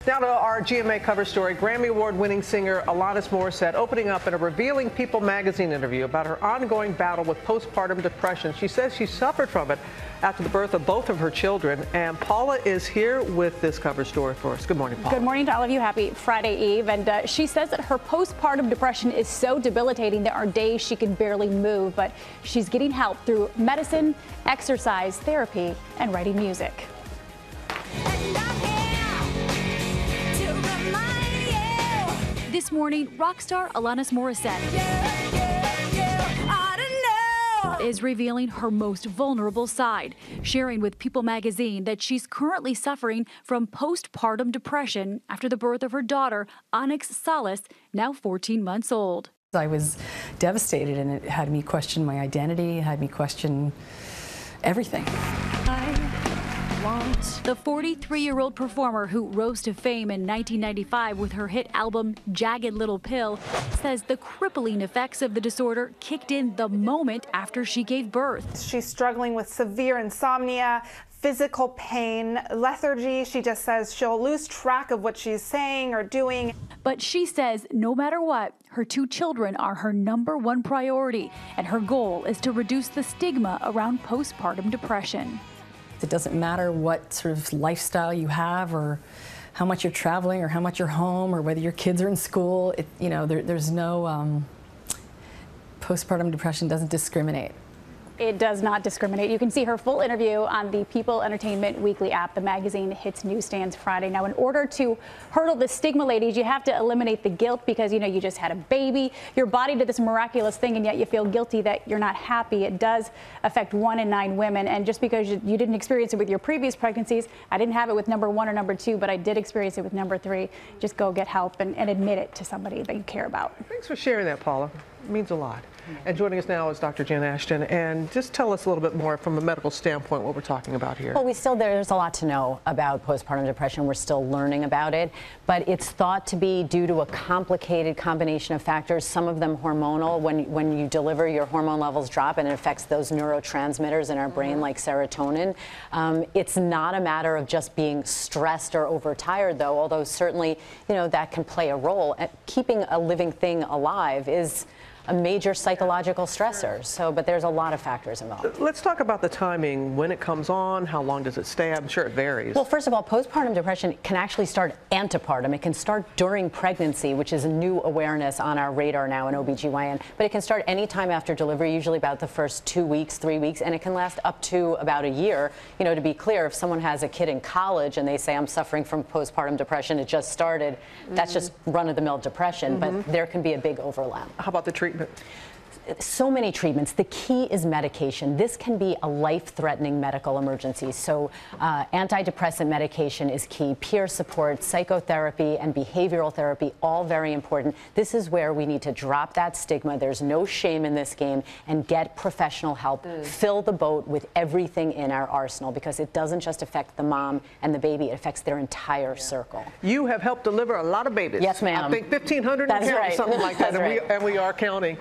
Now to our GMA cover story. Grammy Award-winning singer Alanis Morissette opening up in a revealing People magazine interview about her ongoing battle with postpartum depression. She says she suffered from it after the birth of both of her children. And Paula is here with this cover story for us. Good morning, Paula. Good morning to all of you. Happy Friday Eve. And she says that her postpartum depression is so debilitating there are days she can barely move. But she's getting help through medicine, exercise, therapy, and writing music. This morning, rock star Alanis Morissette is revealing her most vulnerable side, sharing with People magazine that she's currently suffering from postpartum depression after the birth of her daughter, Onyx Solace, now 14 months old. I was devastated, and it had me question my identity, had me question everything. The 43-year-old performer who rose to fame in 1995 with her hit album Jagged Little Pill says the crippling effects of the disorder kicked in the moment after she gave birth. She's struggling with severe insomnia, physical pain, lethargy. She just says she'll lose track of what she's saying or doing. But she says no matter what, her two children are her #1 priority, and her goal is to reduce the stigma around postpartum depression. It doesn't matter what sort of lifestyle you have or how much you're traveling or how much you're home or whether your kids are in school. There's no postpartum depression doesn't discriminate. It does not discriminate. You can see her full interview on the People Entertainment Weekly app. The magazine hits newsstands Friday. Now, in order to hurdle the stigma, ladies, you have to eliminate the guilt because, you just had a baby. Your body did this miraculous thing, and yet you feel guilty that you're not happy. It does affect 1 in 9 women. And just because you didn't experience it with your previous pregnancies, I didn't have it with #1 or #2, but I did experience it with #3. Just go get help and admit it to somebody that you care about. Thanks for sharing that, Paula. It means a lot. And joining us now is Dr. Jen Ashton. And just tell us a little bit more from a medical standpoint what we're talking about here. Well, there's a lot to know about postpartum depression. We're still learning about it, but it's thought to be due to a complicated combination of factors, some of them hormonal. When you deliver, your hormone levels drop, and it affects those neurotransmitters in our brain like serotonin. It's not a matter of just being stressed or overtired, though, although certainly, that can play a role. Keeping a living thing alive is a major psychological stressor. But there's a lot of factors involved. Let's talk about the timing, when it comes on, how long does it stay? I'm sure it varies. Well, first of all, postpartum depression can actually start antepartum. It can start during pregnancy, which is a new awareness on our radar now in OBGYN. But it can start any time after delivery, usually about the first 2 weeks, 3 weeks, and it can last up to about a year. To be clear, if someone has a kid in college and they say, I'm suffering from postpartum depression, it just started, that's just run-of-the-mill depression, but there can be a big overlap. How about the treatment? So many treatments. The key is medication. This can be a life-threatening medical emergency. So antidepressant medication is key. Peer support, psychotherapy, and behavioral therapy, all very important. This is where we need to drop that stigma. There's no shame in this game, and get professional help. Fill the boat with everything in our arsenal, because it doesn't just affect the mom and the baby. It affects their entire circle. You have helped deliver a lot of babies. Yes, ma'am. I think 1,500 That's and right. something like that, That's right. and we are counting.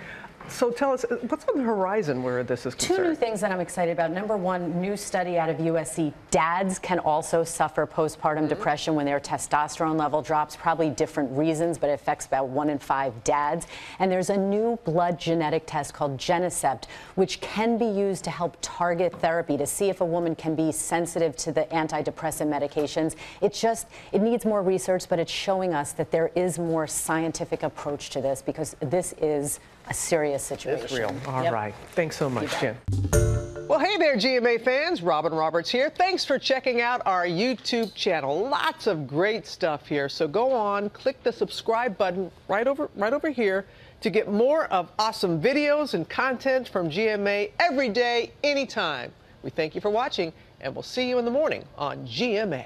So tell us, what's on the horizon where this is concerned? 2 new things that I'm excited about. #1, new study out of USC. Dads can also suffer postpartum depression when their testosterone level drops, probably different reasons, but it affects about 1 in 5 dads. And there's a new blood genetic test called Genecept, which can be used to help target therapy to see if a woman can be sensitive to the antidepressant medications. It needs more research, but it's showing us that there is more scientific approach to this, because this is a serious situation. It's real. All right. Thanks so much, Jen. Well, hey there, GMA fans. Robin Roberts here. Thanks for checking out our YouTube channel. Lots of great stuff here. So go on, click the subscribe button right over here to get more of awesome videos and content from GMA every day, anytime. We thank you for watching, and we'll see you in the morning on GMA.